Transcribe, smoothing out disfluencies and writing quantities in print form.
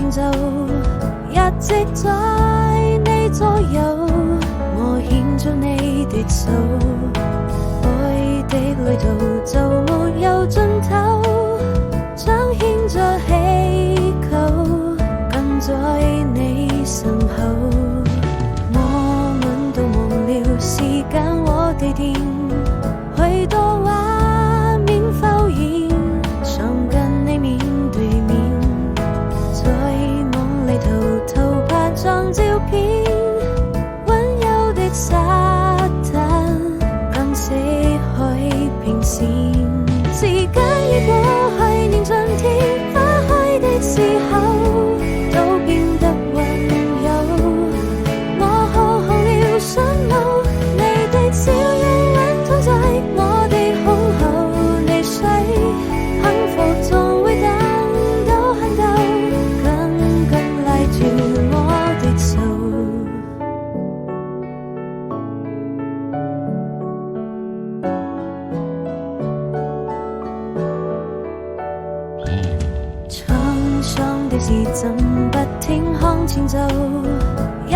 前奏，一直在你左右，我牽着你的手，愛的旅途就沒有盡頭，彰顯着祈求，跟在你身後。我們都忘了時間和地點，許多畫面浮現，想跟你面對面，在夢裏偷拍張照片，溫柔的沙灘，跟死海平線。時間已過去，年盡天花開的時候，都變得溫柔。我好紅了想路，你的笑容溫躺在我的胸口，你睡，幸福總會等到很久，緊緊拉住我的手。滄桑的時針不停向前走，一